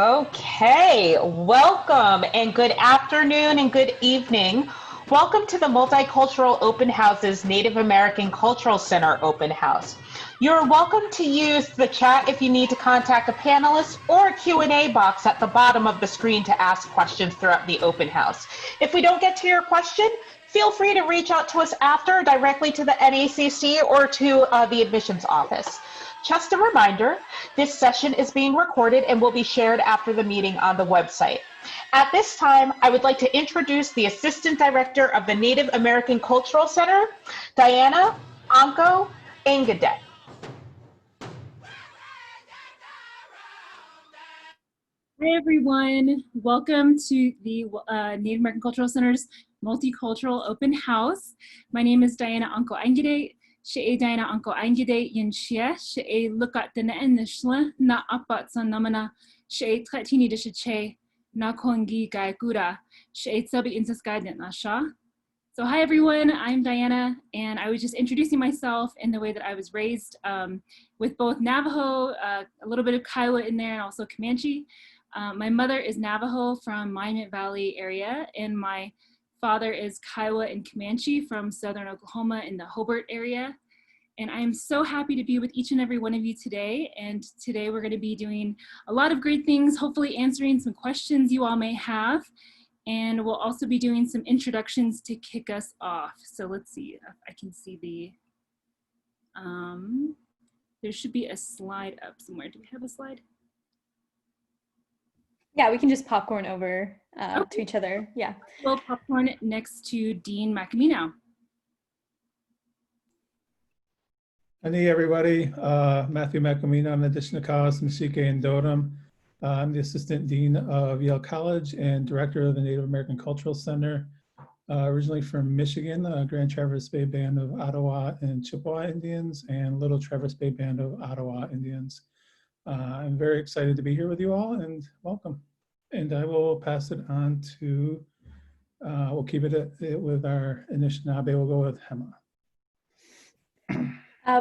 Okay, welcome and good afternoon and good evening. Welcome to the Multicultural Open House's Native American Cultural Center Open House. You're welcome to use the chat if you need to contact a panelist or a Q&A box at the bottom of the screen to ask questions throughout the open house. If we don't get to your question, feel free to reach out to us after directly to the NACC or to the admissions office. Just a reminder, this session is being recorded and will be shared after the meeting on the website. At this time, I would like to introduce the Assistant Director of the Native American Cultural Center, Diana Anko Engadet. Hi everyone, welcome to the Native American Cultural Center's Multicultural Open House. My name is Diana Anko Engadet. She'e Diana Anko Engadet yin shia, she'e lukat dana en nishla, na apat san namana, she'e tretini dishe na kongi gai gura, she'e tsabi insas guidant na sha. So hi everyone, I'm Diana, and I was just introducing myself in the way that I was raised with both Navajo, a little bit of Kiowa in there, and also Comanche. My mother is Navajo from Monument Valley area, and my father is Kiowa and Comanche from southern Oklahoma in the Hobart area. And I am so happy to be with each and every one of you today. And today we're going to be doing a lot of great things, hopefully answering some questions you all may have. And we'll also be doing some introductions to kick us off. So let's see if I can see the, there should be a slide up somewhere. Do we have a slide? Yeah, we can just popcorn over to each other. Yeah. We'll popcorn next to Dean McAmino. Hi everybody, Matthew McAmino. I'm the Adishnakas, Mesike, and Dotem. I'm the Assistant Dean of Yale College and Director of the Native American Cultural Center. Originally from Michigan, Grand Traverse Bay Band of Ottawa and Chippewa Indians and Little Traverse Bay Band of Ottawa Indians. I'm very excited to be here with you all, and welcome. And I will pass it on to, we'll keep it with our Anishinaabe. We'll go with Hema.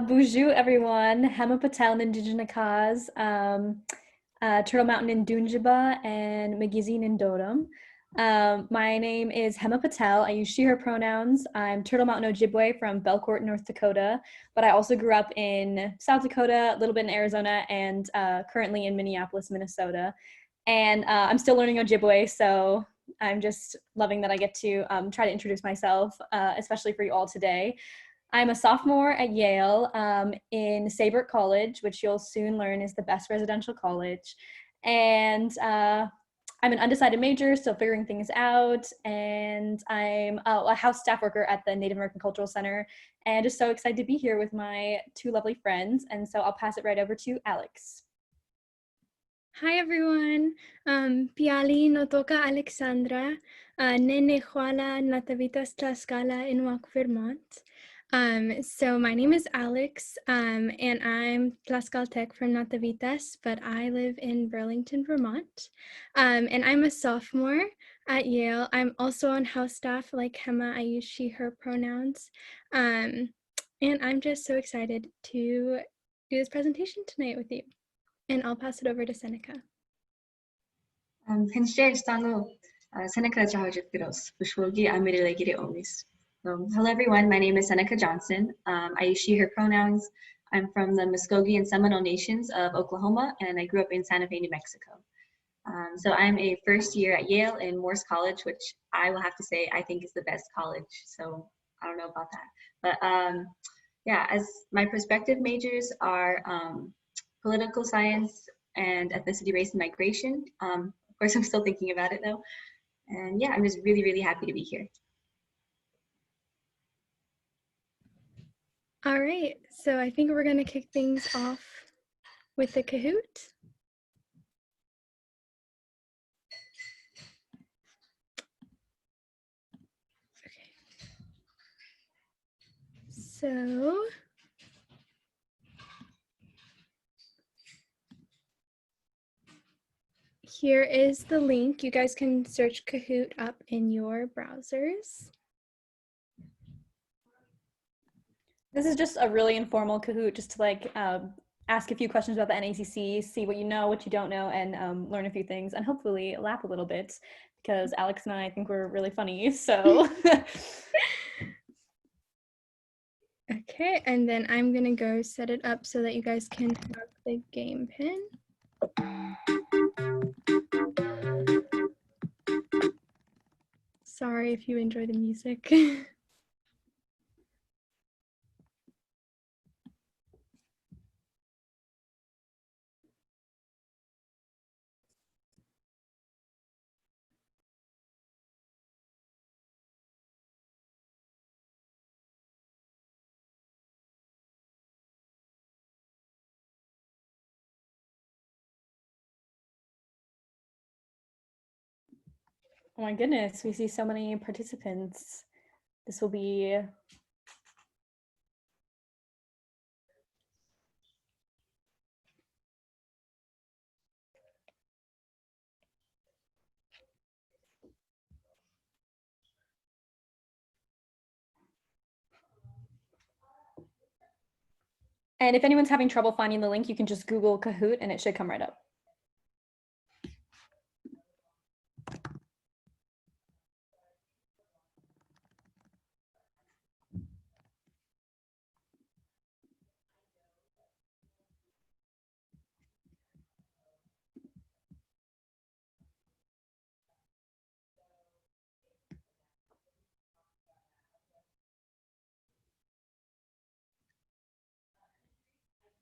Bonjour everyone, Hema Patel in Indigenous, Turtle Mountain in Dunjiba, and Magizine in Dotem. My name is Hema Patel. I use she, her pronouns. I'm Turtle Mountain Ojibwe from Belcourt, North Dakota, but I also grew up in South Dakota, a little bit in Arizona, and currently in Minneapolis, Minnesota. And I'm still learning Ojibwe, so I'm just loving that I get to try to introduce myself, especially for you all today. I'm a sophomore at Yale in Saybrook College, which you'll soon learn is the best residential college. And I'm an undecided major, still figuring things out. And I'm a house staff worker at the Native American Cultural Center, and just so excited to be here with my two lovely friends. And so I'll pass it right over to Alex. Hi everyone, Piali Notoka Alexandra, Nene Juana Natavitas Tlaxcala in Walk, Vermont. So my name is Alex, and I'm Tlaxcaltec from Natavitas, but I live in Burlington, Vermont. And I'm a sophomore at Yale. I'm also on house staff like Hema. I use she, her pronouns. And I'm just so excited to do this presentation tonight with you. And I'll pass it over to Seneca. Seneca hello everyone, my name is Seneca Johnson. I use she, her pronouns. I'm from the Muskogee and Seminole Nations of Oklahoma, and I grew up in Santa Fe, New Mexico. So I'm a first year at Yale in Morse College, which I will have to say I think is the best college. So I don't know about that. But yeah, as my prospective majors are political science and ethnicity, race, and migration. Of course, I'm still thinking about it though. And yeah, I'm just really, really happy to be here. All right, so I think we're gonna kick things off with the Kahoot. Okay. So, here is the link. You guys can search Kahoot up in your browsers. This is just a really informal Kahoot, just to like ask a few questions about the NACC, see what you know, what you don't know, and learn a few things, and hopefully laugh a little bit, because Alex and I think we're really funny, so. Okay, and then I'm gonna go set it up so that you guys can have the game pin. Sorry if you enjoy the music. Oh my goodness, we see so many participants. This will be and if anyone's having trouble finding the link, you can just Google Kahoot and it should come right up.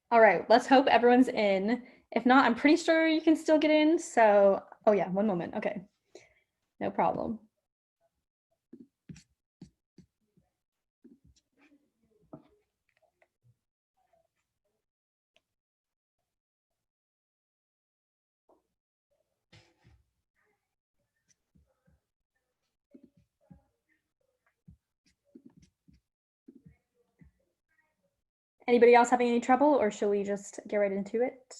All right, let's hope everyone's in. If not, I'm pretty sure you can still get in. So, oh yeah, one moment. Okay, no problem. Anybody else having any trouble, or should we just get right into it?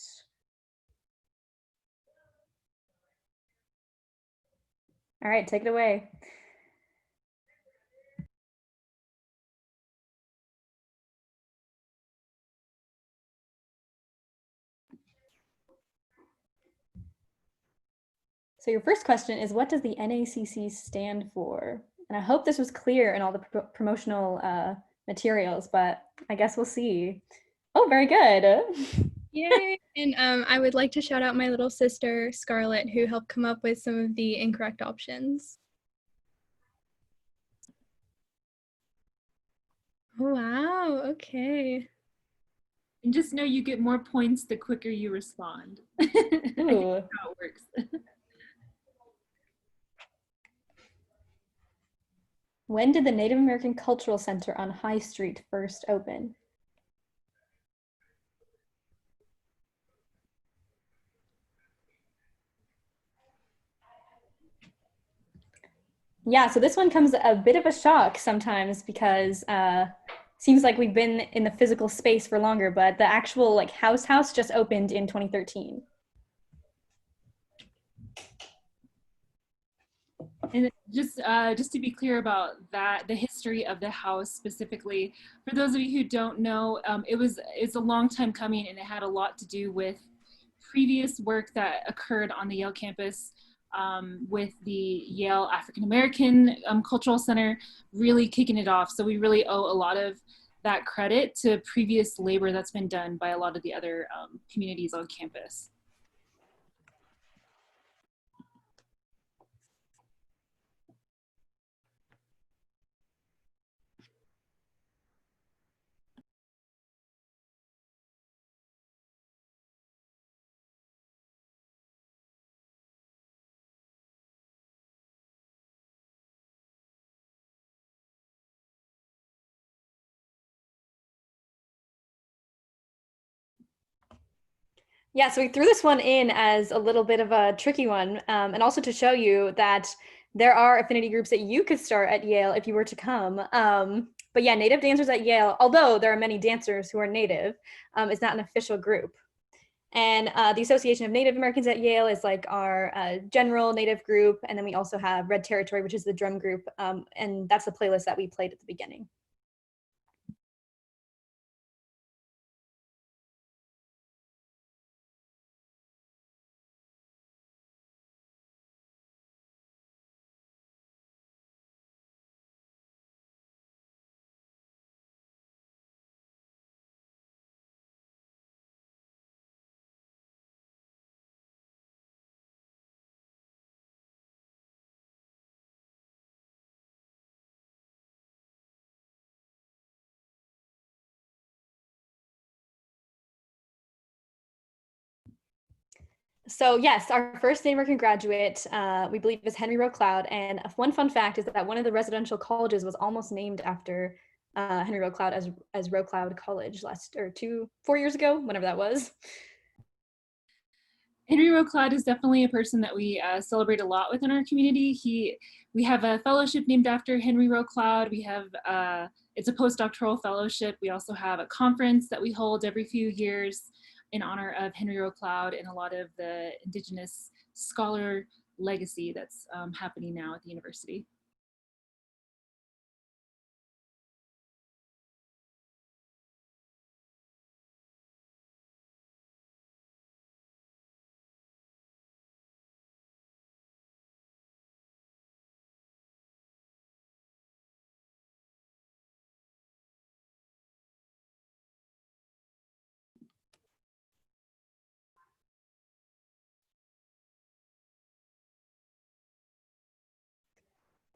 All right, take it away. So your first question is, what does the NACC stand for? And I hope this was clear in all the promotional materials, but I guess we'll see. Oh, very good. Yay! And I would like to shout out my little sister, Scarlett, who helped come up with some of the incorrect options. Oh, wow, okay. And just know you get more points the quicker you respond. I think that's how it works. When did the Native American Cultural Center on High Street first open? Yeah, so this one comes a bit of a shock sometimes because seems like we've been in the physical space for longer, but the actual like house just opened in 2013. And just to be clear about that, the history of the house specifically, for those of you who don't know, it's a long time coming, and it had a lot to do with previous work that occurred on the Yale campus with the Yale African American Cultural Center really kicking it off. So we really owe a lot of that credit to previous labor that's been done by a lot of the other communities on campus. Yeah, so we threw this one in as a little bit of a tricky one, and also to show you that there are affinity groups that you could start at Yale if you were to come. But yeah, Native Dancers at Yale, although there are many dancers who are Native, is not an official group. And the Association of Native Americans at Yale is like our general Native group. And then we also have Red Territory, which is the drum group. And that's the playlist that we played at the beginning. So yes, our first Native American graduate, we believe, is Henry Rowe Cloud. And one fun fact is that one of the residential colleges was almost named after Henry Rowe Cloud as Rowe Cloud College 4 years ago, whenever that was. Henry Rowe Cloud is definitely a person that we celebrate a lot within our community. We have a fellowship named after Henry Rowe Cloud. We have it's a postdoctoral fellowship. We also have a conference that we hold every few years in honor of Henry Rowe Cloud and a lot of the Indigenous scholar legacy that's happening now at the university.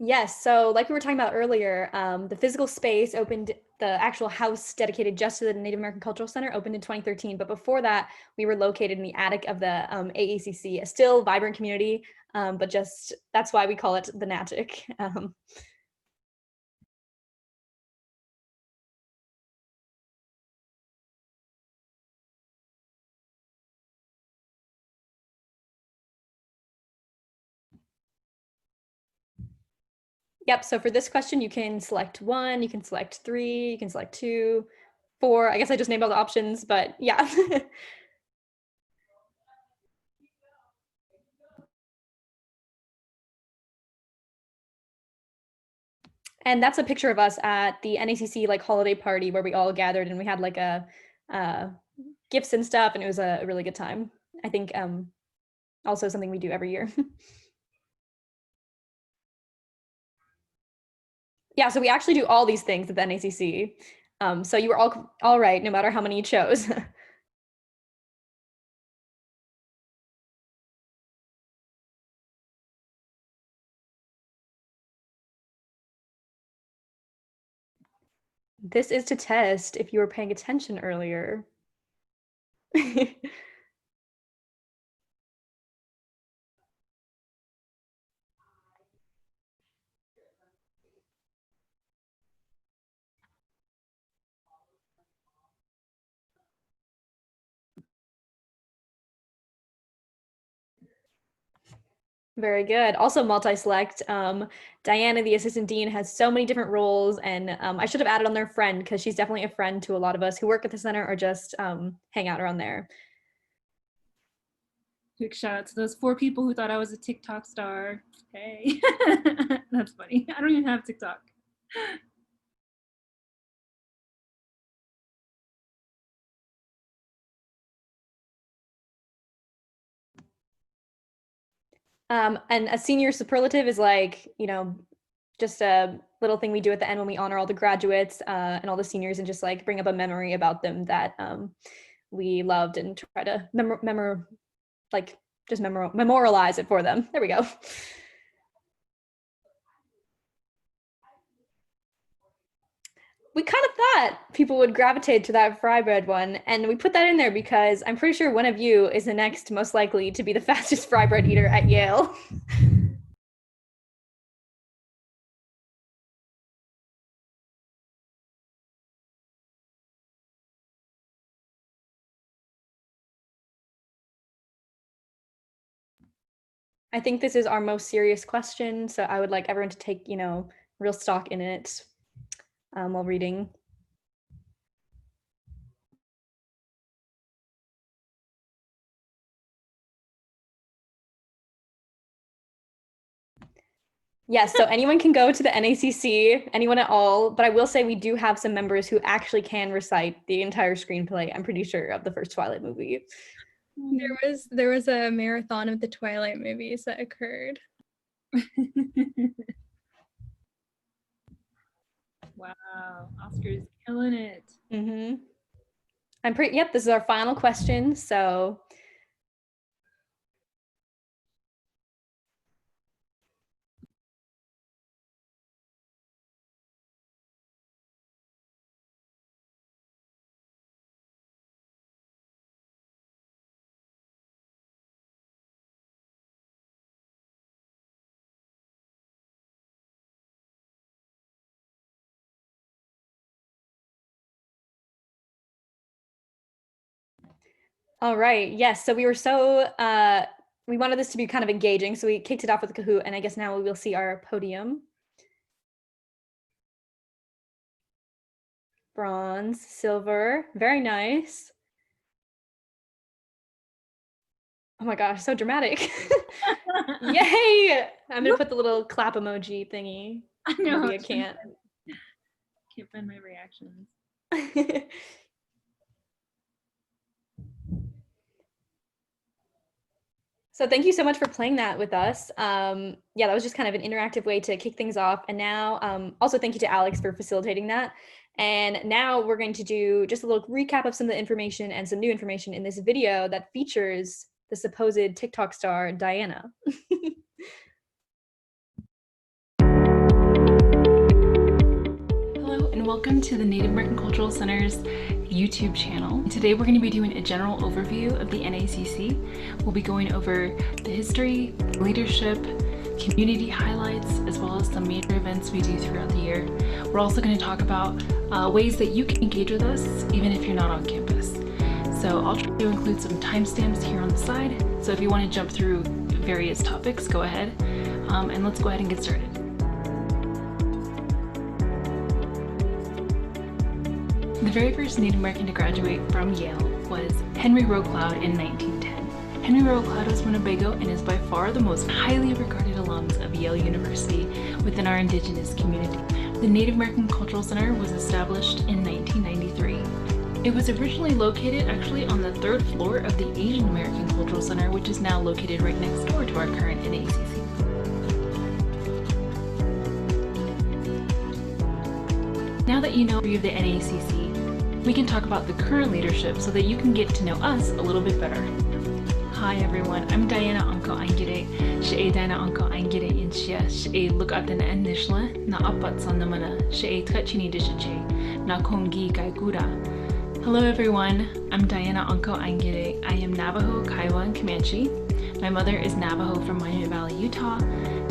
Yes, so like we were talking about earlier, the physical space opened, the actual house dedicated just to the Native American Cultural Center opened in 2013. But before that, we were located in the attic of the AACC, a still vibrant community, but just that's why we call it the NACC. Yep, so for this question, you can select 1, you can select 3, you can select 2, 4. I guess I just named all the options, but yeah. And that's a picture of us at the NACC like holiday party where we all gathered and we had like a gifts and stuff, and it was a really good time. I think also something we do every year. Yeah, so we actually do all these things at the NACC. So you were all right, no matter how many you chose. This is to test if you were paying attention earlier. Very good. Also Multiselect. Diana, the assistant dean, has so many different roles, and I should have added on their friend because she's definitely a friend to a lot of us who work at the center or just hang out around there. Quick shout out to those 4 people who thought I was a TikTok star. Hey, that's funny. I don't even have TikTok. And a senior superlative is like, just a little thing we do at the end when we honor all the graduates and all the seniors and just like bring up a memory about them that we loved and try to memorialize it for them. There we go. We kind of thought people would gravitate to that fry bread one, and we put that in there because I'm pretty sure one of you is the next most likely to be the fastest fry bread eater at Yale. I think this is our most serious question, so I would like everyone to take, real stock in it while reading. Yes, so anyone can go to the NACC, anyone at all, but I will say we do have some members who actually can recite the entire screenplay, I'm pretty sure, of the first Twilight movie. There was a marathon of the Twilight movies that occurred. Wow, Oscar's killing it. Mm-hmm. Yep, this is our final question, so All right. Yes. So we were we wanted this to be kind of engaging. So we kicked it off with Kahoot, and I guess now we will see our podium. Bronze, silver, very nice. Oh my gosh, so dramatic. Yay! I'm gonna put the little clap emoji thingy. I know. Maybe I can't. Can't find my reactions. So thank you so much for playing that with us. Yeah, that was just kind of an interactive way to kick things off. And now, also thank you to Alex for facilitating that. And now we're going to do just a little recap of some of the information and some new information in this video that features the supposed TikTok star, Diana. Hello and welcome to the Native American Cultural Center's YouTube channel. Today we're going to be doing a general overview of the NACC. We'll be going over the history, leadership, community highlights, as well as some major events we do throughout the year. We're also going to talk about ways that you can engage with us even if you're not on campus. So I'll try to include some timestamps here on the side. So if you want to jump through various topics, go ahead. And let's go ahead and get started. The very first Native American to graduate from Yale was Henry Rowe in 1910. Henry Rowe was Winnebago and is by far the most highly regarded alums of Yale University within our Indigenous community. The Native American Cultural Center was established in 1993. It was originally located actually on the 3rd floor of the Asian American Cultural Center, which is now located right next door to our current NACC. Now that you know of the NACC, we can talk about the current leadership so that you can get to know us a little bit better. Hi everyone, I'm Diana Anko Aingire. She'e Diana Anko Aingire in Shia. She'e look at the Nishla, na apat sanamana. She'e Tkachini Dishache, na Kongi Gaigura. Hello everyone, I'm Diana Anko Aingire. I am Navajo, Kiowa, and Comanche. My mother is Navajo from Miami Valley, Utah,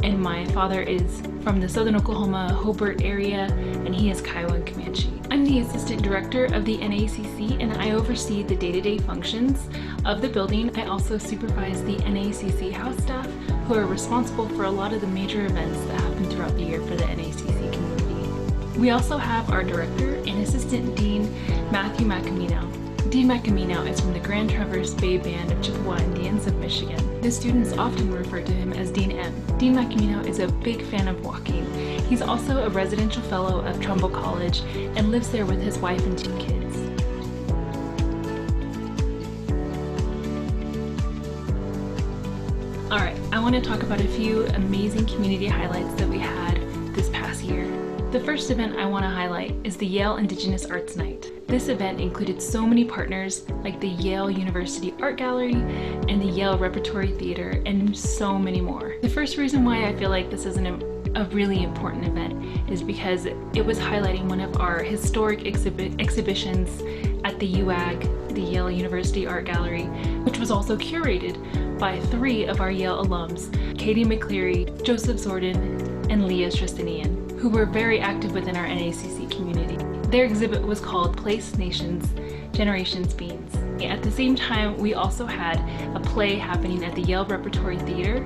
and my father is from the southern Oklahoma, Hobart area, and he is Kiowa and Comanche. I'm the assistant director of the NACC, and I oversee the day-to-day functions of the building. I also supervise the NACC house staff, who are responsible for a lot of the major events that happen throughout the year for the NACC community. We also have our director and assistant dean, Matthew Macamino. Dean Macamino is from the Grand Traverse Bay Band of Chippewa Indians of Michigan. The students often refer to him as Dean M. Dean Macamino is a big fan of walking. He's also a residential fellow of Trumbull College and lives there with his wife and 2 kids. All right, I want to talk about a few amazing community highlights that we had this past year. The first event I want to highlight is the Yale Indigenous Arts Night. This event included so many partners like the Yale University Art Gallery and the Yale Repertory Theater and so many more. The first reason why I feel like this is a really important event is because it was highlighting one of our historic exhibitions at the UAG, the Yale University Art Gallery, which was also curated by 3 of our Yale alums, Katie McCleary, Joseph Zordon, and Leah Tristanian, who were very active within our NACC community. Their exhibit was called Place, Nations, Generations, Beings. At the same time, we also had a play happening at the Yale Repertory Theater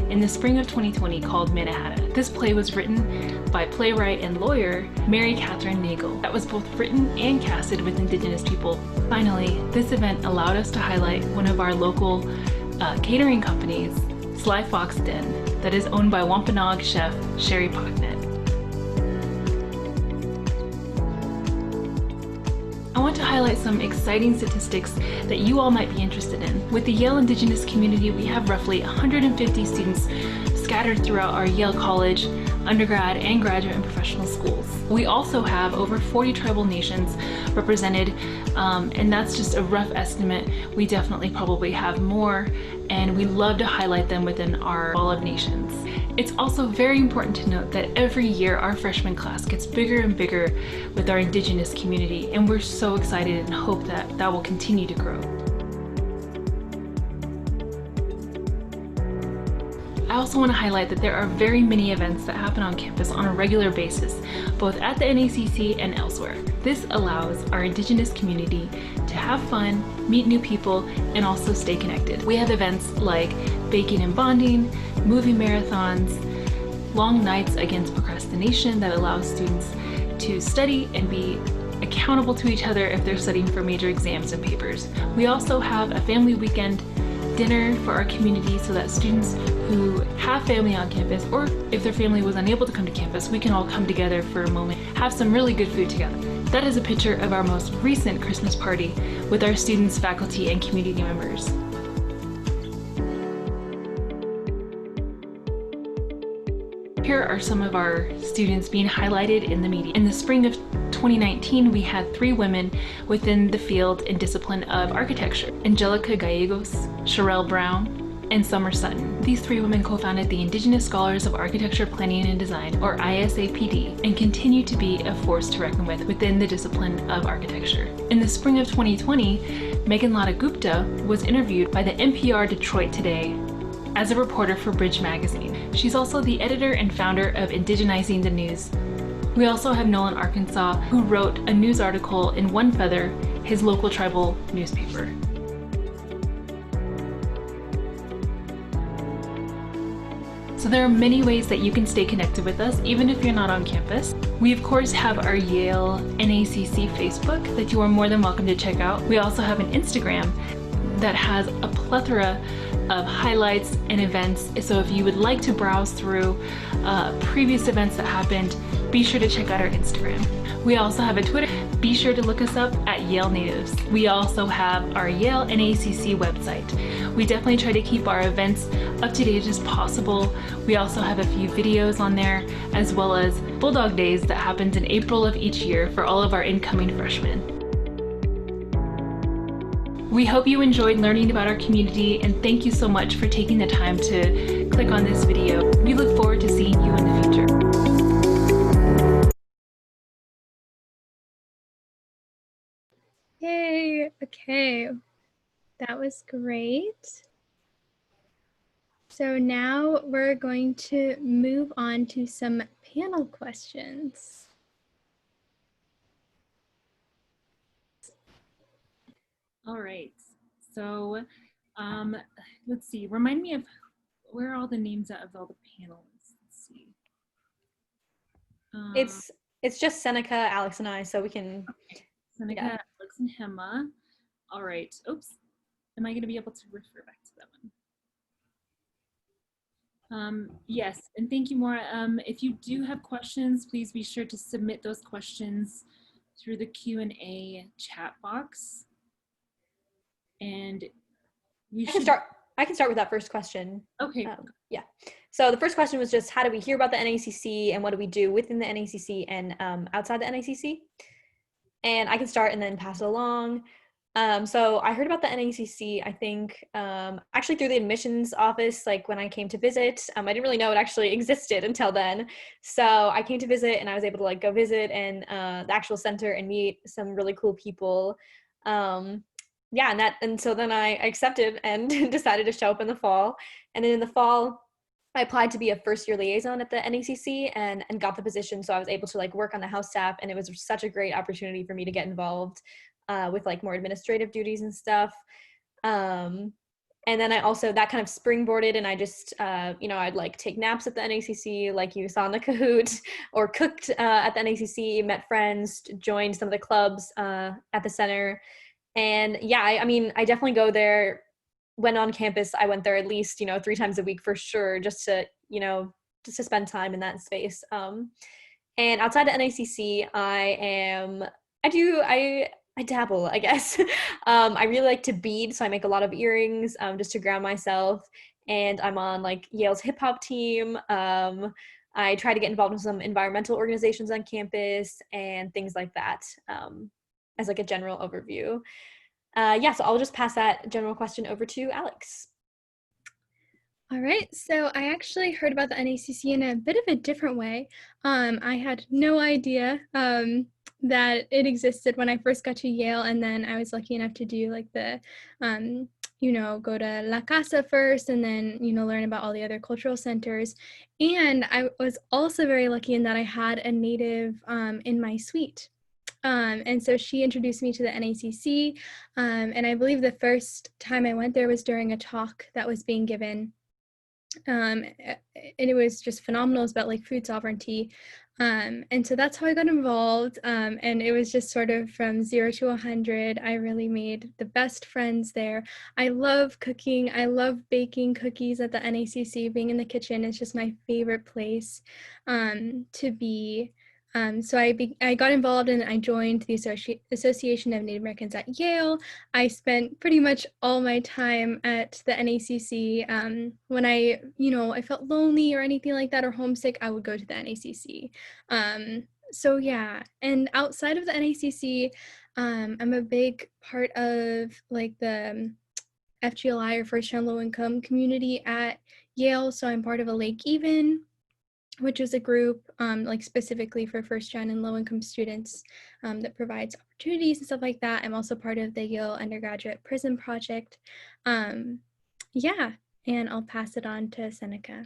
in the spring of 2020 called Minnehatta. This play was written by playwright and lawyer Mary Catherine Nagel. That was both written and casted with Indigenous people. Finally, this event allowed us to highlight one of our local catering companies, Sly Fox Den, that is owned by Wampanoag chef Sherry Pocknet. I want to highlight some exciting statistics that you all might be interested in. With the Yale Indigenous community, we have roughly 150 students scattered throughout our Yale College, undergrad, and graduate and professional schools. We also have over 40 tribal nations represented, and that's just a rough estimate. We definitely probably have more, and we love to highlight them within our Wall of Nations. It's also very important to note that every year our freshman class gets bigger and bigger with our Indigenous community, and we're so excited and hope that that will continue to grow. I also want to highlight that there are very many events that happen on campus on a regular basis, both at the NACC and elsewhere. This allows our Indigenous community to have fun, meet new people, and also stay connected. We have events like baking and bonding, movie marathons, long nights against procrastination that allow students to study and be accountable to each other if they're studying for major exams and papers. We also have a family weekend dinner for our community so that students who have family on campus, or if their family was unable to come to campus, we can all come together for a moment, have some really good food together. That is a picture of our most recent Christmas party with our students, faculty, and community members. Here are some of our students being highlighted in the media. In the spring of 2019, we had 3 women within the field and discipline of architecture: Angelica Gallegos, Sherelle Brown, and Summer Sutton. These 3 women co-founded the Indigenous Scholars of Architecture, Planning, and Design, or ISAPD, and continue to be a force to reckon with within the discipline of architecture. In the spring of 2020, Megan Lada Gupta was interviewed by the NPR Detroit Today as a reporter for Bridge Magazine. She's also the editor and founder of Indigenizing the News. We also have Nolan Arkansas, who wrote a news article in One Feather, his local tribal newspaper. So there are many ways that you can stay connected with us, even if you're not on campus. We of course have our Yale NACC Facebook that you are more than welcome to check out. We also have an Instagram that has a plethora of highlights and events. So if you would like to browse through previous events that happened, be sure to check out our Instagram. We also have a Twitter. Be sure to look us up at Yale Natives. We also have our Yale NACC website. We definitely try to keep our events up to date as possible. We also have a few videos on there, as well as Bulldog Days that happens in April of each year for all of our incoming freshmen. We hope you enjoyed learning about our community, and thank you so much for taking the time to click on this video. We look forward to seeing you in the future. Yay, okay, that was great. So now we're going to move on to some panel questions. All right, so let's see, remind me of where are all the names of all the panelists. Let's see. It's just Seneca, Alex, and I, so we can. Okay. Seneca, Yeah. Alex, and Hema. All right. Oops. Am I going to be able to refer back to that one? Yes, and thank you, Maura. If you do have questions, please be sure to submit those questions through the Q&A chat box. And we should start. I can start with that first question. Okay. Yeah. So the first question was just, how do we hear about the NACC and what do we do within the NACC and outside the NACC? And I can start and then pass it along. So I heard about the NACC, I think, actually through the admissions office, like when I came to visit. I didn't really know it actually existed until then. So I came to visit and I was able to like go visit and the actual center and meet some really cool people. Yeah, and so then I accepted and decided to show up in the fall. And then in the fall, I applied to be a first-year liaison at the NACC and got the position. So I was able to like work on the house staff, and it was such a great opportunity for me to get involved with like more administrative duties and stuff. And then I also, that kind of springboarded, and I just, I'd like take naps at the NACC, like you saw in the Kahoot, or cooked at the NACC, met friends, joined some of the clubs at the center. And yeah, I mean, I definitely go there. When on campus, I went there at least, 3 times a week for sure, just to spend time in that space. And outside the NACC, I dabble, I guess. I really like to bead, so I make a lot of earrings just to ground myself. And I'm on like Yale's hip hop team. I try to get involved in some environmental organizations on campus and things like that, as like a general overview. So I'll just pass that general question over to Alex. All right, so I actually heard about the NACC in a bit of a different way. I had no idea that it existed when I first got to Yale, and then I was lucky enough to do like the, go to La Casa first and then, learn about all the other cultural centers. And I was also very lucky in that I had a native in my suite. And so she introduced me to the NACC. And I believe the first time I went there was during a talk that was being given. And it was just phenomenal. It was about like food sovereignty. And so that's how I got involved. And it was just sort of from 0 to 100. I really made the best friends there. I love cooking. I love baking cookies at the NACC. Being in the kitchen is just my favorite place to be. So I got involved and I joined the Association of Native Americans at Yale. I spent pretty much all my time at the NACC. When I felt lonely or anything like that or homesick, I would go to the NACC. So yeah, and outside of the NACC, I'm a big part of like the FGLI or First Gen Low Income community at Yale. So I'm part of a Lake Even, which is a group like specifically for first gen and low income students that provides opportunities and stuff like that. I'm also part of the Yale Undergraduate Prison Project. Yeah, and I'll pass it on to Seneca.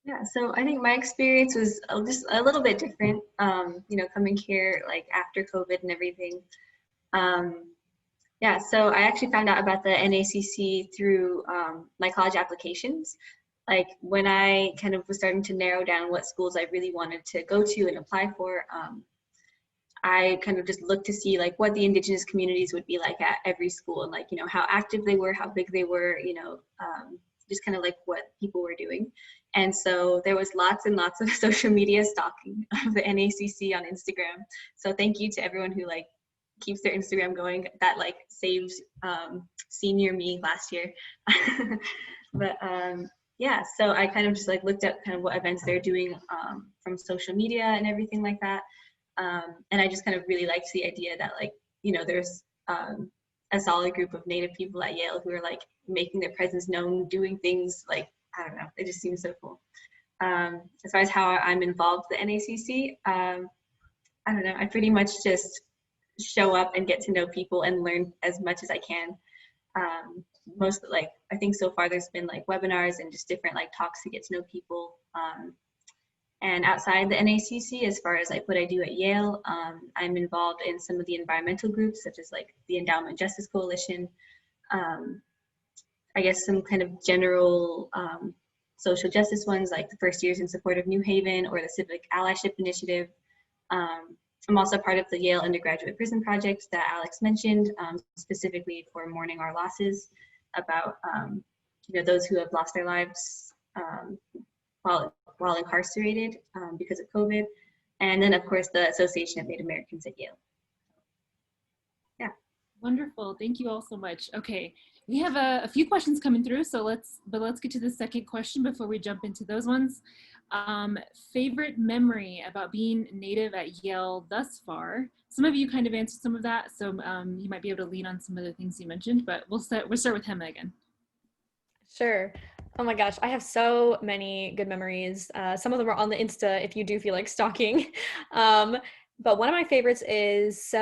Yeah, so I think my experience was just a little bit different, coming here like after COVID and everything. Yeah, so I actually found out about the NACC through my college applications. Like when I kind of was starting to narrow down what schools I really wanted to go to and apply for, I kind of just looked to see like what the Indigenous communities would be like at every school and like, how active they were, how big they were, just kind of like what people were doing. And so there was lots and lots of social media stalking of the NACC on Instagram. So thank you to everyone who like keeps their Instagram going. That like saved senior me last year. But yeah, so I kind of just like looked up kind of what events they're doing from social media and everything like that. And I just kind of really liked the idea that like, there's a solid group of Native people at Yale who are like making their presence known, doing things like, I don't know, it just seems so cool. As far as how I'm involved with the NACC, I don't know, I pretty much just show up and get to know people and learn as much as I can. Most like, I think so far there's been like webinars and just different like talks to get to know people. And outside the NACC, as far as like what I do at Yale, I'm involved in some of the environmental groups, such as like the Endowment Justice Coalition, I guess some kind of general social justice ones like the First Years in Support of New Haven or the Civic Allyship Initiative. I'm also part of the Yale Undergraduate Prison Project that Alex mentioned, specifically for mourning our losses, about those who have lost their lives while incarcerated because of COVID. And then of course the Association of Native Americans at Yale. Yeah. Wonderful, thank you all so much. Okay, we have a few questions coming through, so let's get to the second question before we jump into those ones. Favorite memory about being Native at Yale thus far? Some of you kind of answered some of that, so you might be able to lean on some of the things you mentioned, but we'll start with Hema again. Sure. Oh my gosh, I have so many good memories. Some of them are on the Insta if you do feel like stalking. But one of my favorites is,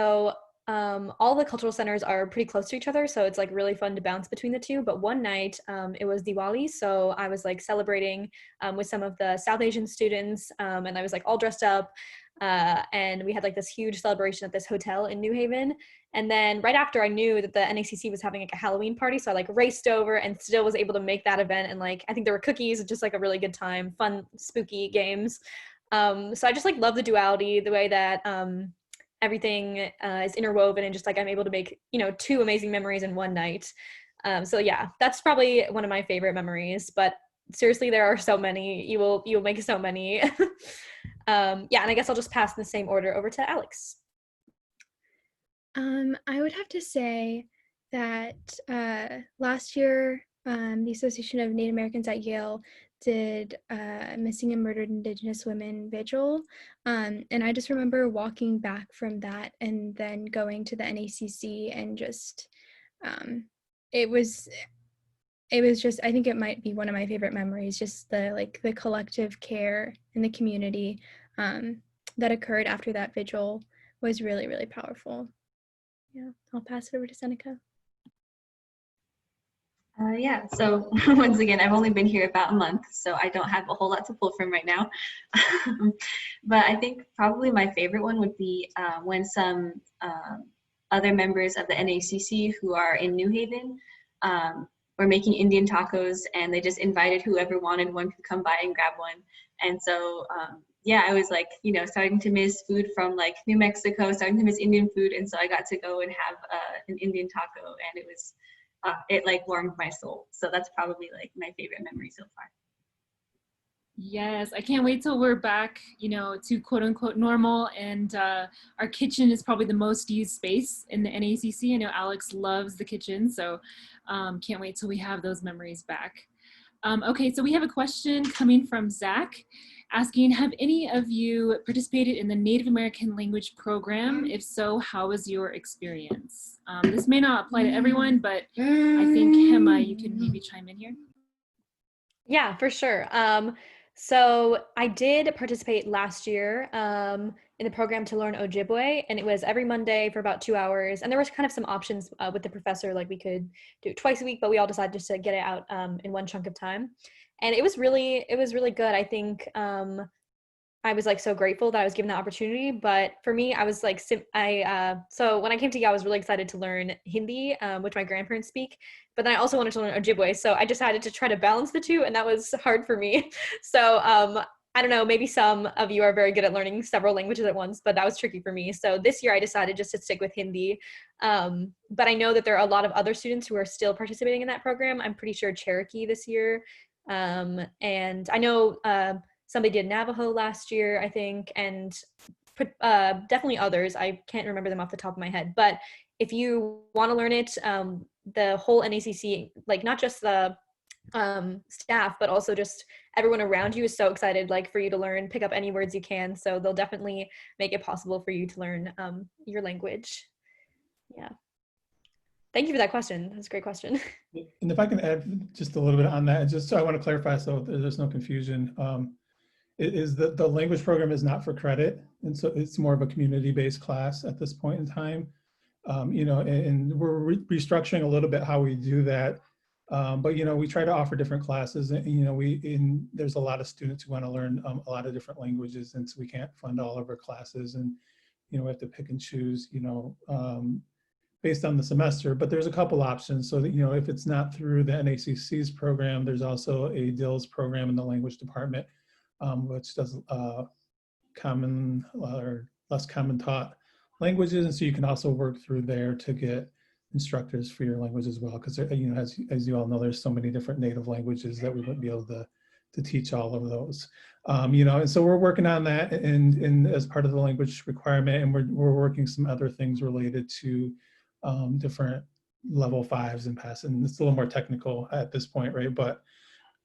all the cultural centers are pretty close to each other, so it's like really fun to bounce between the two. But one night, it was Diwali, so I was like celebrating with some of the South Asian students, and I was like all dressed up, and we had like this huge celebration at this hotel in New Haven. And then right after, I knew that the NACC was having like a Halloween party, so I like raced over and still was able to make that event. And like I think there were cookies, just like a really good time, fun, spooky games. So I just like love the duality, the way that everything is interwoven, and just like I'm able to make two amazing memories in one night. So yeah, that's probably one of my favorite memories. But seriously, there are so many. You will make so many. Yeah, and I guess I'll just pass in the same order over to Alex. I would have to say that last year, the Association of Native Americans at Yale did Missing and Murdered Indigenous Women Vigil. And I just remember walking back from that and then going to the NACC and just, it was just, I think it might be one of my favorite memories, just the collective care in the community that occurred after that vigil was really, really powerful. Yeah, I'll pass it over to Seneca. Yeah, so once again, I've only been here about a month, so I don't have a whole lot to pull from right now. But I think probably my favorite one would be when some other members of the NACC who are in New Haven were making Indian tacos, and they just invited whoever wanted one to come by and grab one. And so, yeah, I was like, you know, starting to miss food from like New Mexico, starting to miss Indian food. And so I got to go and have an Indian taco, and it was, it like warmed my soul. So that's probably like my favorite memory so far. Yes, I can't wait till we're back, you know, to quote unquote normal, and our kitchen is probably the most used space in the NACC. I know Alex loves the kitchen, so can't wait till we have those memories back. Okay, so we have a question coming from Zach asking, have any of you participated in the Native American language program? If so, how was your experience? This may not apply to everyone, but I think Hema, you can maybe chime in here. Yeah, for sure. So I did participate last year in the program to learn Ojibwe, and it was every Monday for about 2 hours. And there was kind of some options with the professor, like we could do it twice a week, but we all decided just to get it out in one chunk of time. And it was really good. I think I was like so grateful that I was given the opportunity. But for me, I was like, so when I came to Yale, I was really excited to learn Hindi, which my grandparents speak, but then I also wanted to learn Ojibwe. So I decided to try to balance the two, and that was hard for me. So I don't know, maybe some of you are very good at learning several languages at once, but that was tricky for me. So this year I decided just to stick with Hindi. But I know that there are a lot of other students who are still participating in that program. I'm pretty sure Cherokee this year. And I know somebody did Navajo last year, I think, and definitely others. I can't remember them off the top of my head. But if you want to learn it, the whole NACC, like not just the staff, but also just everyone around you is so excited, like for you to learn, pick up any words you can. So they'll definitely make it possible for you to learn your language. Yeah. Thank you for that question. That's a great question. And if I can add just a little bit on that, just so I want to clarify so there's no confusion. It is that the language program is not for credit, and so it's more of a community-based class at this point in time. You know, and we're restructuring a little bit how we do that. But you know, we try to offer different classes, and you know, there's a lot of students who want to learn a lot of different languages, and so we can't fund all of our classes, and you know, we have to pick and choose, you know, based on the semester. But there's a couple options, so that you know, if it's not through the NACC's program, there's also a DILS program in the language department, which does common or less common taught languages, and so you can also work through there to get instructors for your language as well, because you know, as you all know, there's so many different native languages that we wouldn't be able to teach all of those. You know, and so we're working on that, and as part of the language requirement, and we're working some other things related to different level 5s and pass, and it's a little more technical at this point, right? But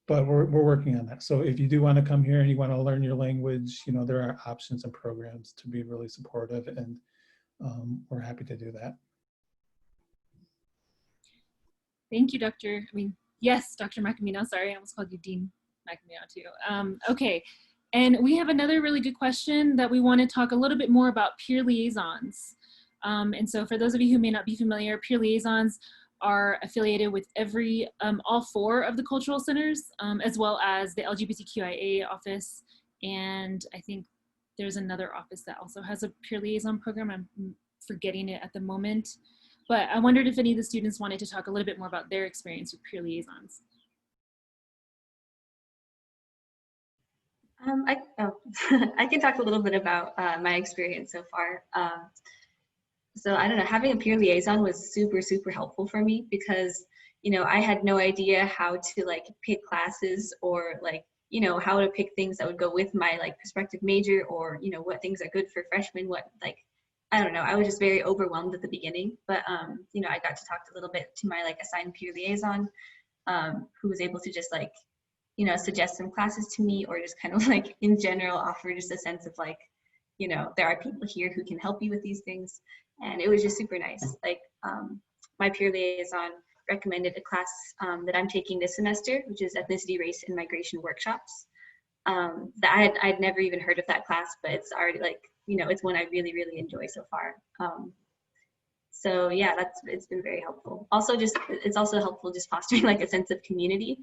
we're working on that. So if you do want to come here and you want to learn your language, you know, there are options and programs to be really supportive, and we're happy to do that. Thank you, Dr. Dr. Macamino. Sorry, I almost called you Dean Macamino too. Okay, and we have another really good question that we want to talk a little bit more about peer liaisons. And so for those of you who may not be familiar, peer liaisons are affiliated with all 4 of the cultural centers, as well as the LGBTQIA office. And I think there's another office that also has a peer liaison program. I'm forgetting it at the moment. But I wondered if any of the students wanted to talk a little bit more about their experience with peer liaisons. I can talk a little bit about my experience so far. So I don't know, having a peer liaison was super, super helpful for me, because, you know, I had no idea how to like pick classes, or like, you know, how to pick things that would go with my like prospective major, or, you know, what things are good for freshmen, what like, I don't know, I was just very overwhelmed at the beginning. But, you know, I got to talk a little bit to my like assigned peer liaison, who was able to just like, you know, suggest some classes to me, or just kind of like in general offer just a sense of like, you know, there are people here who can help you with these things. And it was just super nice. Like my peer liaison recommended a class that I'm taking this semester, which is ethnicity, race, and migration workshops. That I'd never even heard of that class, but it's already like, you know, it's one I really, really enjoy so far. So yeah, it's been very helpful. Also, it's also helpful just fostering like a sense of community,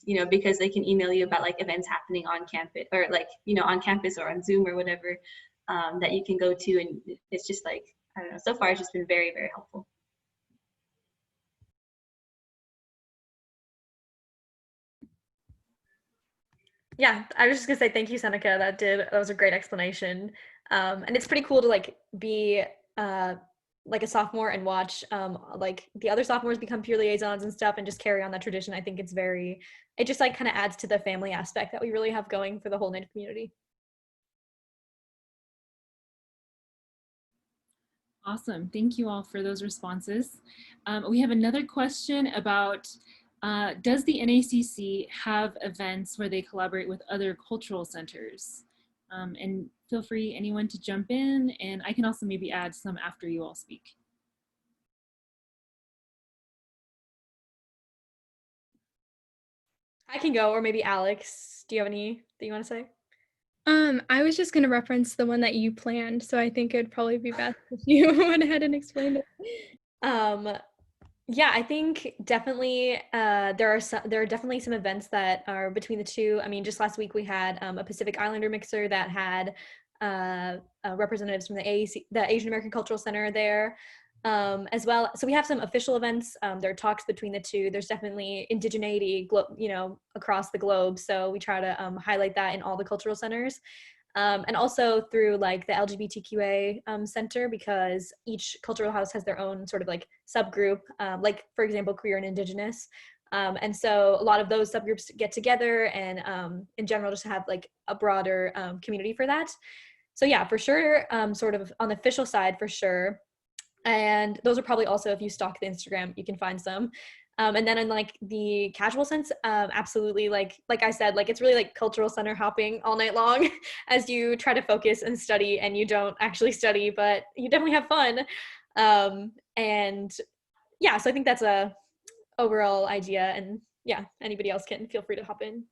you know, because they can email you about like events happening on campus or like, you know, on campus or on Zoom or whatever, that you can go to, and it's just like, I don't know. So far, it's just been very, very helpful. Yeah, I was just gonna say thank you, Seneca. That was a great explanation. And it's pretty cool to like be like a sophomore and watch like the other sophomores become peer liaisons and stuff and just carry on that tradition. I think it just like kind of adds to the family aspect that we really have going for the whole Native community. Awesome. Thank you all for those responses. We have another question about, does the NACC have events where they collaborate with other cultural centers? And feel free, anyone, to jump in, and I can also maybe add some after you all speak. I can go, or maybe Alex. Do you have any that you want to say? I was just going to reference the one that you planned, so I think it'd probably be best if you went ahead and explained it. Yeah, I think definitely there are definitely some events that are between the two. I mean, just last week we had a Pacific Islander mixer that had representatives from the AAC, the Asian American Cultural Center there, as well. So we have some official events. There are talks between the two. There's definitely indigeneity, you know, across the globe. So we try to highlight that in all the cultural centers. And also through like the LGBTQA center, because each cultural house has their own sort of like subgroup, like for example, queer and indigenous. And so a lot of those subgroups get together and in general just have like a broader community for that. So yeah, for sure, sort of on the official side, for sure. And those are probably also, if you stalk the Instagram, you can find some. And then in like the casual sense, absolutely, like I said, like it's really like cultural center hopping all night long as you try to focus and study, and you don't actually study, but you definitely have fun. And yeah, so I think that's a overall idea. And yeah, anybody else can feel free to hop in.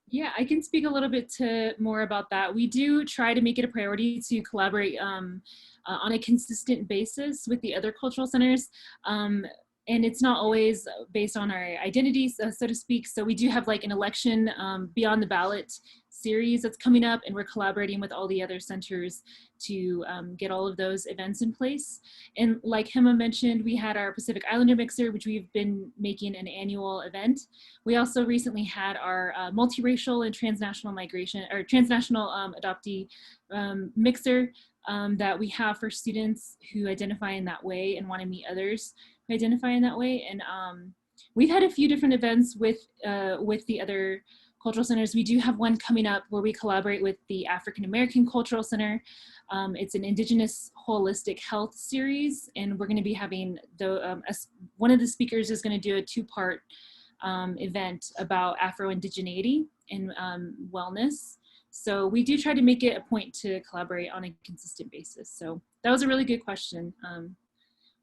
Yeah, I can speak a little bit more about that. We do try to make it a priority to collaborate on a consistent basis with the other cultural centers. And it's not always based on our identities, so to speak. So we do have like an election beyond the ballot series that's coming up, and we're collaborating with all the other centers to get all of those events in place. And like Hema mentioned, we had our Pacific Islander Mixer, which we've been making an annual event. We also recently had our multiracial and transnational migration, or transnational adoptee mixer that we have for students who identify in that way and want to meet others who identify in that way. And we've had a few different events with the other cultural centers. We do have one coming up where we collaborate with the African American Cultural Center. It's an Indigenous holistic health series, and we're going to be having one of the speakers is going to do a two-part event about Afro-Indigeneity and wellness. So we do try to make it a point to collaborate on a consistent basis. So that was a really good question.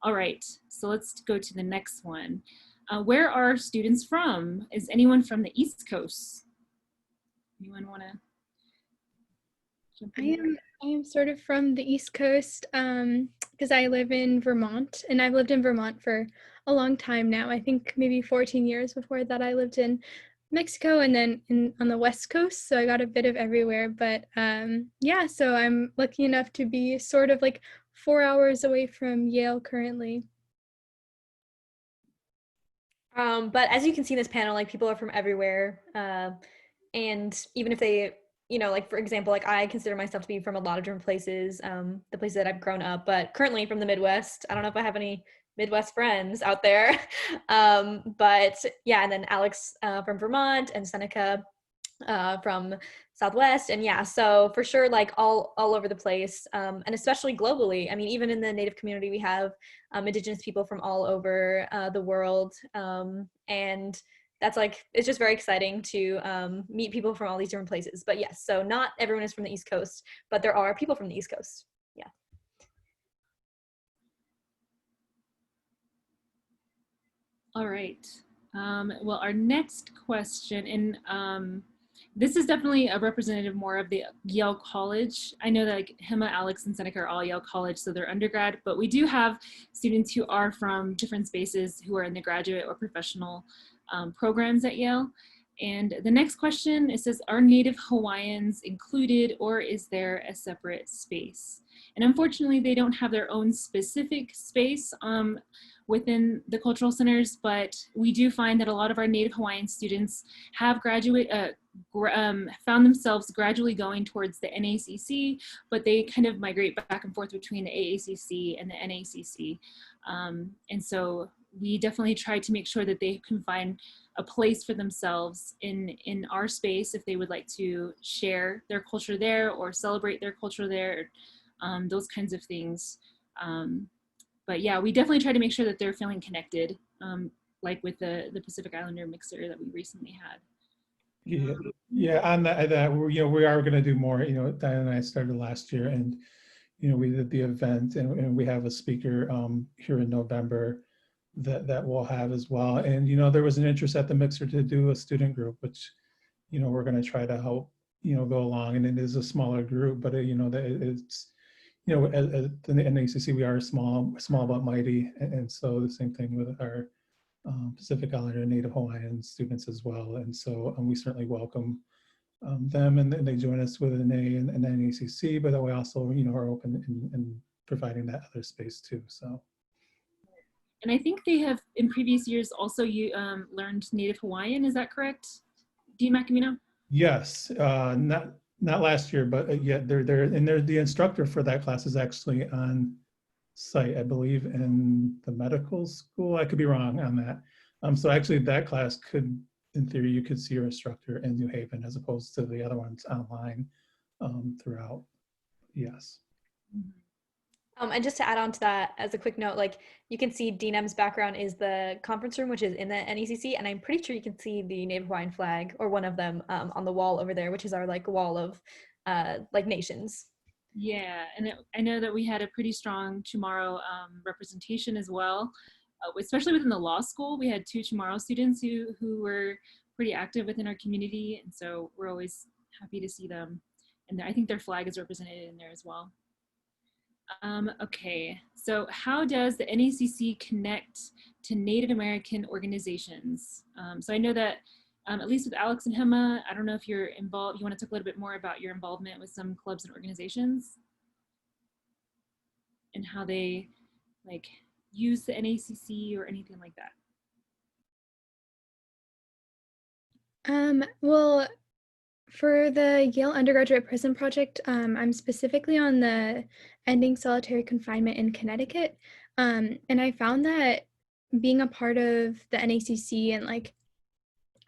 All right, so let's go to the next one. Where are students from? Is anyone from the East Coast? Anyone want to jump in? I am sort of from the East Coast because I live in Vermont, and I've lived in Vermont for a long time now. I think maybe 14 years. Before that, I lived in Mexico and then on the West Coast, so I got a bit of everywhere. But yeah, so I'm lucky enough to be sort of like 4 hours away from Yale currently. But as you can see in this panel, like people are from everywhere. And even if they, you know, like for example, like I consider myself to be from a lot of different places, the places that I've grown up, but currently from the Midwest. I don't know if I have any Midwest friends out there. But yeah, and then Alex from Vermont and Seneca from Southwest. And yeah, so for sure, like all over the place, and especially globally. I mean, even in the Native community, we have Indigenous people from all over the world. And that's like, it's just very exciting to meet people from all these different places. But yes, so not everyone is from the East Coast, but there are people from the East Coast. Yeah. All right. Well, our next question, and This is definitely a representative more of the Yale College. I know that like Hema, Alex, and Seneca are all Yale College, so they're undergrad, but we do have students who are from different spaces who are in the graduate or professional programs at Yale. And the next question, it says, are Native Hawaiians included or is there a separate space? And unfortunately, they don't have their own specific space within the cultural centers, but we do find that a lot of our Native Hawaiian students have found themselves gradually going towards the NACC, but they kind of migrate back and forth between the AACC and the NACC. And so we definitely try to make sure that they can find a place for themselves in our space if they would like to share their culture there or celebrate their culture there, those kinds of things. But yeah, we definitely try to make sure that they're feeling connected, like with the Pacific Islander mixer that we recently had. Yeah, on that we are going to do more. Diana and I started last year, and we did the event, and we have a speaker here in November that we'll have as well. And there was an interest at the mixer to do a student group, which we're going to try to help go along. And it is a smaller group, but it's at the NACC we are small but mighty, and so the same thing with our Pacific Islander and Native Hawaiian students as well. And so we certainly welcome them, and they join us with an A and an NACC, but we also are open in providing that other space too. So. And I think they have in previous years also learned Native Hawaiian. Is that correct, Dean Macamino? Yes, not last year, but yeah, they're the instructor for that class is actually on site, I believe, in the medical school. I could be wrong on that. So actually, that class could, in theory, you could see your instructor in New Haven as opposed to the other ones online throughout. Yes. And just to add on to that, as a quick note, like you can see DNM's background is the conference room, which is in the NACC, and I'm pretty sure you can see the Native Hawaiian flag or one of them on the wall over there, which is our like wall of like nations. Yeah, and I know that we had a pretty strong Chamorro representation as well, especially within the law school. We had 2 Chamorro students who were pretty active within our community, and so we're always happy to see them. And I think their flag is represented in there as well. Okay, so how does the NACC connect to Native American organizations? So I know that at least with Alex and Hema, I don't know if you're involved, you want to talk a little bit more about your involvement with some clubs and organizations and how they like use the NACC or anything like that. Well, for the Yale Undergraduate Prison Project, I'm specifically on the Ending Solitary Confinement in Connecticut. And I found that being a part of the NACC and like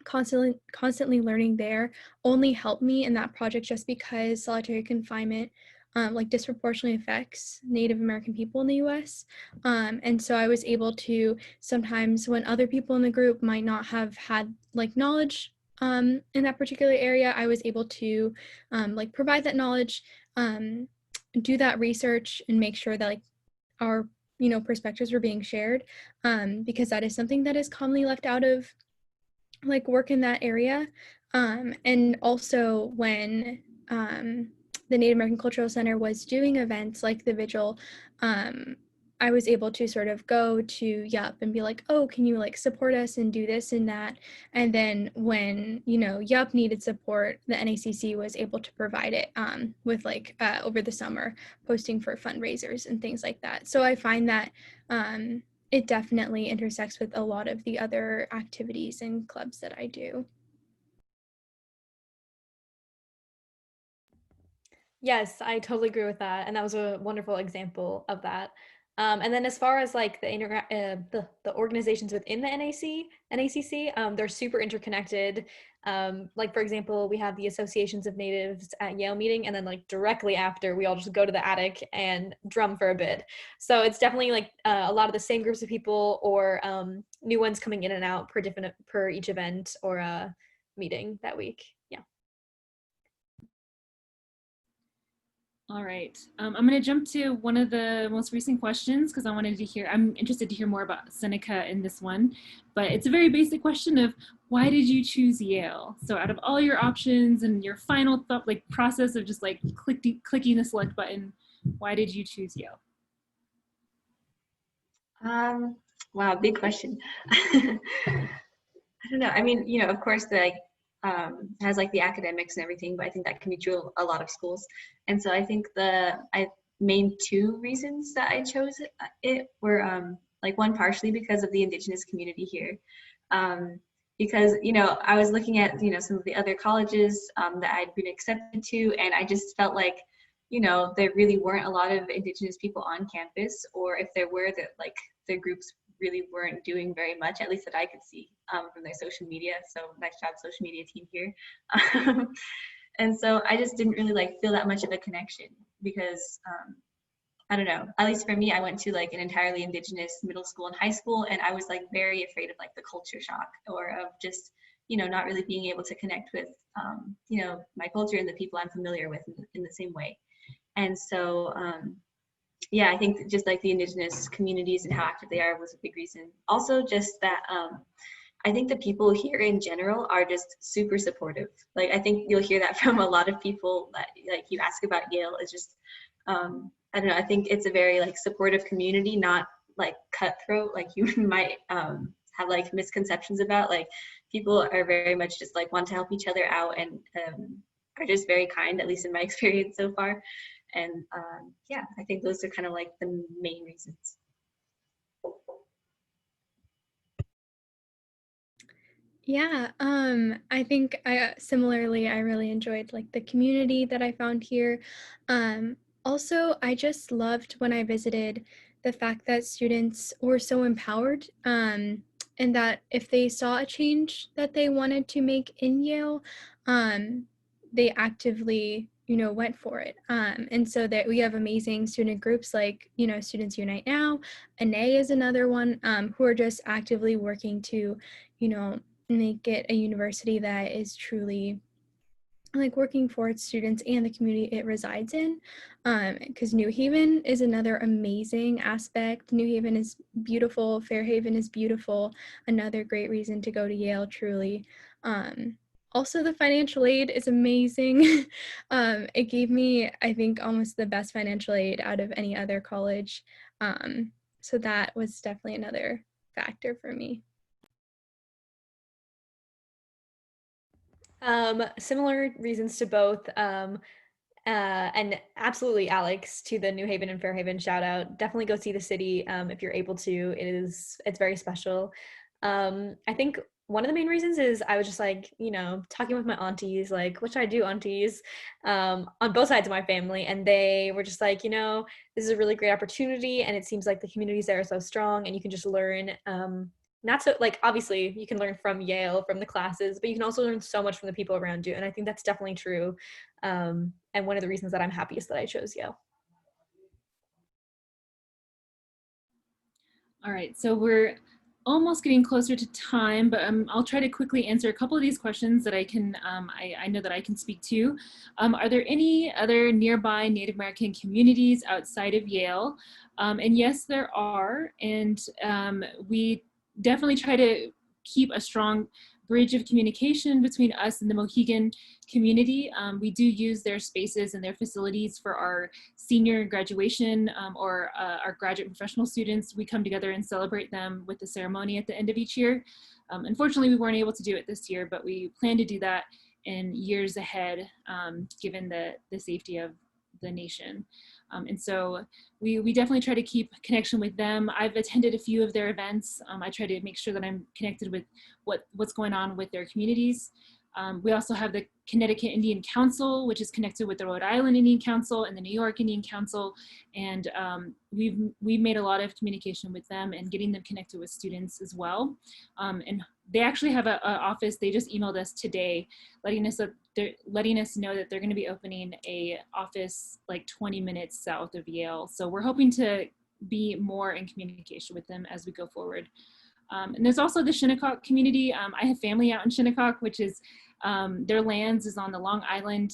constantly learning there only helped me in that project just because solitary confinement like disproportionately affects Native American people in the US. And so I was able to sometimes when other people in the group might not have had like knowledge in that particular area, I was able to like provide that knowledge, do that research and make sure that like our perspectives were being shared, because that is something that is commonly left out of like work in that area. And also when the Native American Cultural Center was doing events like the Vigil, I was able to sort of go to Yup and be like, oh, can you like support us and do this and that? And then when, Yup needed support, the NACC was able to provide it with like over the summer, posting for fundraisers and things like that. So I find that it definitely intersects with a lot of the other activities and clubs that I do. Yes, I totally agree with that. And that was a wonderful example of that. And then as far as like the organizations within the NACC, they're super interconnected. Like for example, we have the Associations of Natives at Yale meeting, and then like directly after, we all just go to the attic and drum for a bit. So it's definitely like a lot of the same groups of people or new ones coming in and out per each event or a meeting that week. Yeah. All right. I'm going to jump to one of the most recent questions because I'm interested to hear more about Seneca in this one. But it's a very basic question of why did you choose Yale? So out of all your options and your final thought, like process of just like clicking the select button, why did you choose Yale? Wow, big question. I don't know. I mean, you know, of course, has like the academics and everything, but I think that can be true of a lot of schools. And so I think main two reasons that I chose it were like one partially because of the Indigenous community here. Because, you know, I was looking at, you know, some of the other colleges that I'd been accepted to, and I just felt like, you know, there really weren't a lot of Indigenous people on campus, or if there were, that like the groups really weren't doing very much, at least that I could see from their social media. So nice job, social media team here. And so I just didn't really like feel that much of a connection because I don't know, at least for me, I went to like an entirely Indigenous middle school and high school, and I was like very afraid of like the culture shock, or of just, you know, not really being able to connect with, you know, my culture and the people I'm familiar with in the same way. And so, yeah, I think just like the Indigenous communities and how active they are was a big reason. Also, just that I think the people here in general are just super supportive. Like, I think you'll hear that from a lot of people that like you ask about Yale. It's just, I don't know, I think it's a very like supportive community, not like cutthroat, like you might have like misconceptions about. Like, people are very much just like want to help each other out, and are just very kind, at least in my experience so far. And yeah, I think those are kind of like the main reasons. Yeah, I think similarly, I really enjoyed like the community that I found here. Also, I just loved when I visited the fact that students were so empowered, and that if they saw a change that they wanted to make in Yale, they actively, you know, went for it. And so that we have amazing student groups like, you know, Students Unite Now, NA is another one, who are just actively working to, you know, make it a university that is truly like working for its students and the community it resides in. Because New Haven is another amazing aspect. New Haven is beautiful. Fairhaven is beautiful. Another great reason to go to Yale, truly. Also, the financial aid is amazing. It gave me, I think, almost the best financial aid out of any other college. So that was definitely another factor for me. Similar reasons to both. And absolutely, Alex, to the New Haven and Fairhaven shout out. Definitely go see the city if you're able to. It's very special. I think one of the main reasons is I was just like, you know, talking with my aunties, like, what should I do, aunties, on both sides of my family, and they were just like, you know, this is a really great opportunity, and it seems like the communities there are so strong, and you can just learn. Not so like obviously you can learn from Yale, from the classes, but you can also learn so much from the people around you, and I think that's definitely true. And one of the reasons that I'm happiest that I chose Yale. All right, so we're almost getting closer to time, but I'll try to quickly answer a couple of these questions that I can, I know that I can speak to. Are there any other nearby Native American communities outside of Yale? And yes, there are, and we definitely try to keep a strong bridge of communication between us and the Mohegan community. We do use their spaces and their facilities for our senior graduation or our graduate professional students. We come together and celebrate them with the ceremony at the end of each year. Unfortunately, we weren't able to do it this year, but we plan to do that in years ahead, given the safety of the nation. And so we definitely try to keep connection with them. I've attended a few of their events. I try to make sure that I'm connected with what's going on with their communities. We also have the Connecticut Indian Council, which is connected with the Rhode Island Indian Council and the New York Indian Council. And we've made a lot of communication with them and getting them connected with students as well. And they actually have an office. They just emailed us today, letting us know that they're going to be opening a office like 20 minutes south of Yale. So we're hoping to be more in communication with them as we go forward. And there's also the Shinnecock community. I have family out in Shinnecock, which is their lands is on the Long Island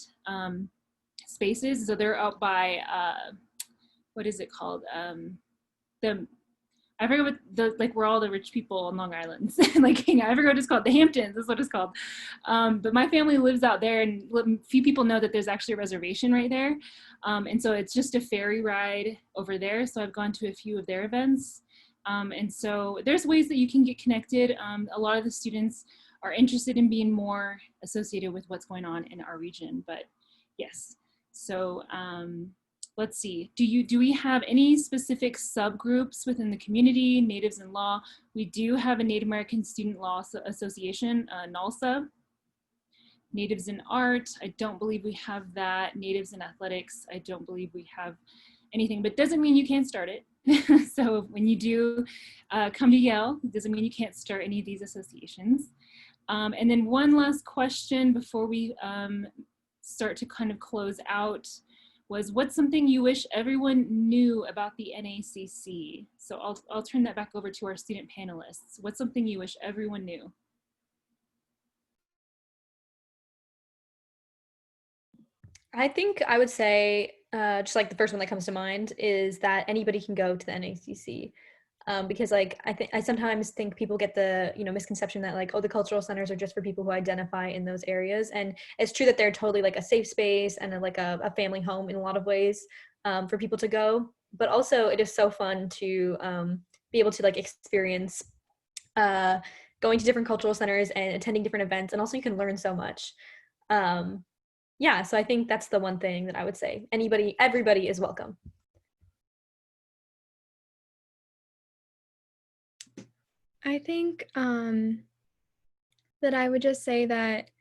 spaces. So they're out by, what is it called? I forget what like where all the rich people on Long Island like hang out. I forget what it's called. The Hamptons is what it's called. But my family lives out there, and few people know that there's actually a reservation right there. And so it's just a ferry ride over there. So I've gone to a few of their events. And so there's ways that you can get connected. A lot of the students are interested in being more associated with what's going on in our region, but yes. So let's see, do we have any specific subgroups within the community? Natives in Law, we do have a Native American Student Law Association, NALSA. Natives in Art, I don't believe we have that. Natives in Athletics, I don't believe we have anything, but doesn't mean you can't start it. So when you do come to Yale, it doesn't mean you can't start any of these associations. And then one last question before we start to kind of close out was, what's something you wish everyone knew about the NACC? So I'll turn that back over to our student panelists. What's something you wish everyone knew? I think I would say, just like the first one that comes to mind, is that anybody can go to the NACC. Because like I sometimes think people get the misconception that like, oh, the cultural centers are just for people who identify in those areas, and it's true that they're totally like a safe space and like a family home in a lot of ways for people to go. But also it is so fun to be able to like experience going to different cultural centers and attending different events, and also you can learn so much. Yeah, so I think that's the one thing that I would say. Everybody is welcome. I think that I would just say that,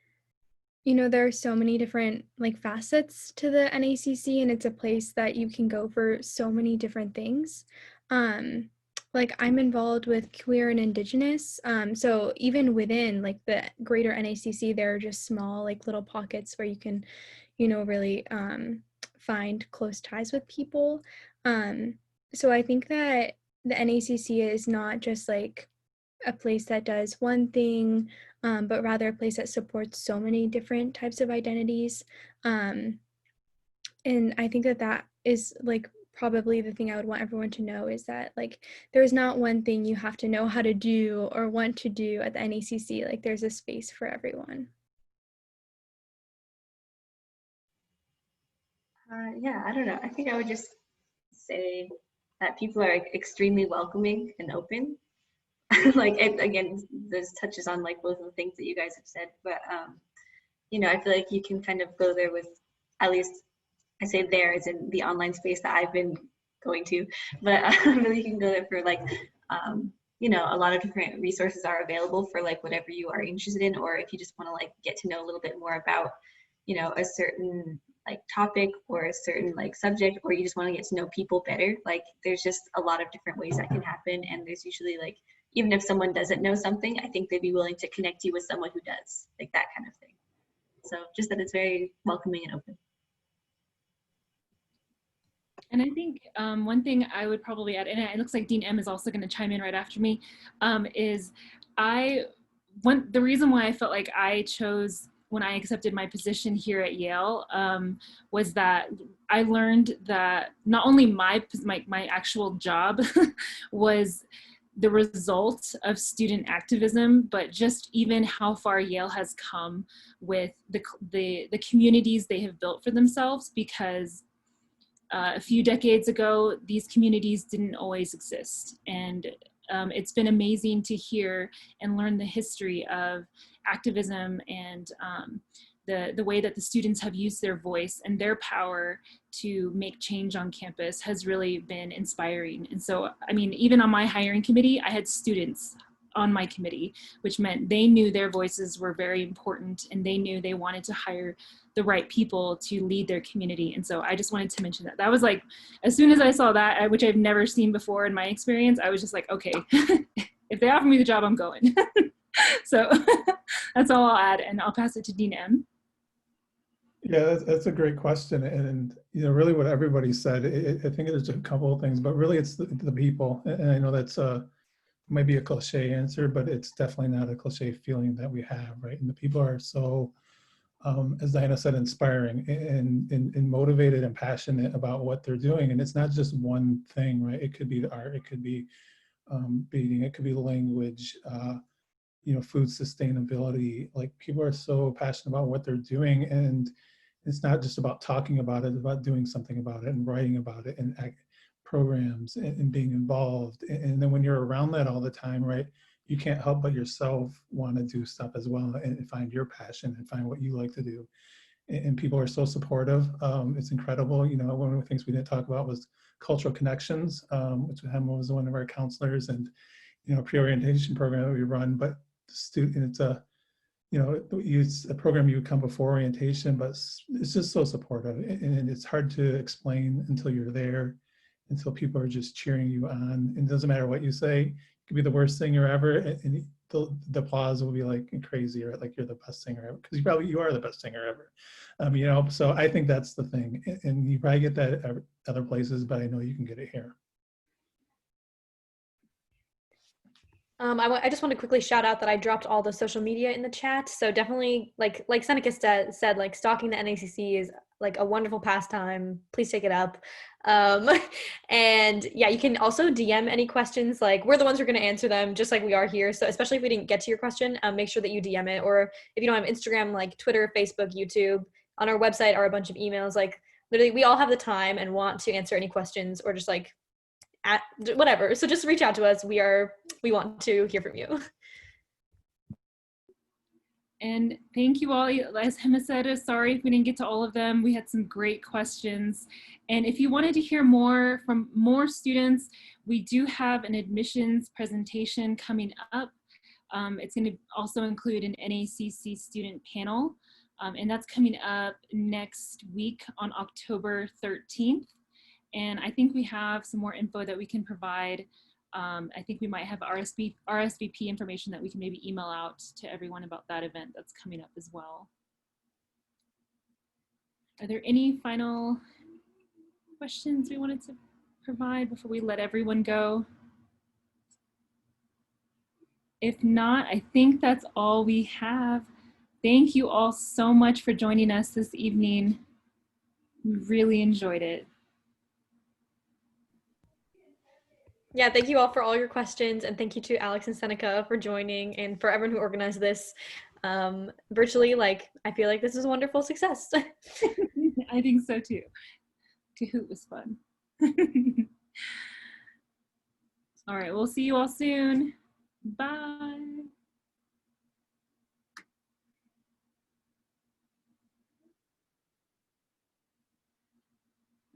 there are so many different like facets to the NACC, and it's a place that you can go for so many different things. Like I'm involved with queer and Indigenous. So even within like the greater NACC, there are just small like little pockets where you can, really find close ties with people. So I think that the NACC is not just like a place that does one thing, but rather a place that supports so many different types of identities. And I think that is like probably the thing I would want everyone to know, is that like there's not one thing you have to know how to do or want to do at the NACC. Like there's a space for everyone. Yeah, I don't know. I think I would just say that people are extremely welcoming and open. Like again, this touches on like both of the things that you guys have said, but I feel like you can kind of go there with, at least I say there as in the online space that I've been going to, but really you can go there for like a lot of different resources are available for like whatever you are interested in, or if you just want to like get to know a little bit more about a certain like topic or a certain like subject, or you just want to get to know people better. Like there's just a lot of different ways that can happen, and there's usually like, even if someone doesn't know something, I think they'd be willing to connect you with someone who does, like that kind of thing. So just that it's very welcoming and open. And I think one thing I would probably add, and it looks like Dean M is also going to chime in right after me, is the reason why I felt like I chose, when I accepted my position here at Yale, was that I learned that not only my actual job was the result of student activism, but just even how far Yale has come with the communities they have built for themselves, because a few decades ago, these communities didn't always exist. And it's been amazing to hear and learn the history of activism and the way that the students have used their voice and their power to make change on campus has really been inspiring. And so, I mean, even on my hiring committee, I had students on my committee, which meant they knew their voices were very important, and they knew they wanted to hire the right people to lead their community. And so I just wanted to mention that. That was like, as soon as I saw that, which I've never seen before in my experience, I was just like, okay, if they offer me the job, I'm going. So that's all I'll add, and I'll pass it to Dean M. Yeah, that's a great question. And really what everybody said, I think there's a couple of things, but really it's the people. And I know that's might be a cliche answer, but it's definitely not a cliche feeling that we have, right? And the people are so as Diana said, inspiring and motivated and passionate about what they're doing. And it's not just one thing, right? It could be the art, it could be beading, it could be language, you know, food sustainability. Like people are so passionate about what they're doing, and it's not just about talking about it, it's about doing something about it and writing about it and programs and being involved. And then when you're around that all the time, right, you can't help but yourself want to do stuff as well and find your passion and find what you like to do. And people are so supportive. It's incredible. You know, one of the things we didn't talk about was cultural connections, which Emma was one of our counselors, and, you know, pre-orientation program that we run. But the student, it's a, you know, it's a program you would come before orientation, but it's just so supportive. And it's hard to explain until you're there, until people are just cheering you on. And it doesn't matter what you say. It could be the worst singer ever, and the applause will be like crazy, or like you're the best singer ever, because you are the best singer ever. You know, so I think that's the thing. And you probably get that at other places, but I know you can get it here. I just want to quickly shout out that I dropped all the social media in the chat. So definitely, like Seneca said, like stalking the NACC is like a wonderful pastime. Please take it up. And yeah, you can also DM any questions. Like we're the ones who are going to answer them, just like we are here. So especially if we didn't get to your question, make sure that you DM it. Or if you don't have Instagram, like Twitter, Facebook, YouTube, on our website are a bunch of emails. Like literally, we all have the time and want to answer any questions, or just like at whatever. So just reach out to us. We want to hear from you. And thank you all. As Hema said, sorry if we didn't get to all of them. We had some great questions. And if you wanted to hear more from more students, we do have an admissions presentation coming up. It's going to also include an NACC student panel. And that's coming up next week on October 13th. And I think we have some more info that we can provide. I think we might have RSVP information that we can maybe email out to everyone about that event that's coming up as well. Are there any final questions we wanted to provide before we let everyone go? If not, I think that's all we have. Thank you all so much for joining us this evening. We really enjoyed it. Yeah, thank you all for all your questions, and thank you to Alex and Seneca for joining, and for everyone who organized this virtually. Like, I feel like this is a wonderful success. I think so too. Kahoot was fun. All right, we'll see you all soon. Bye.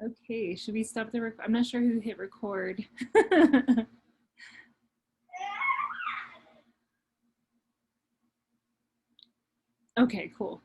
Okay, should we stop the record? I'm not sure who hit record. Okay, cool.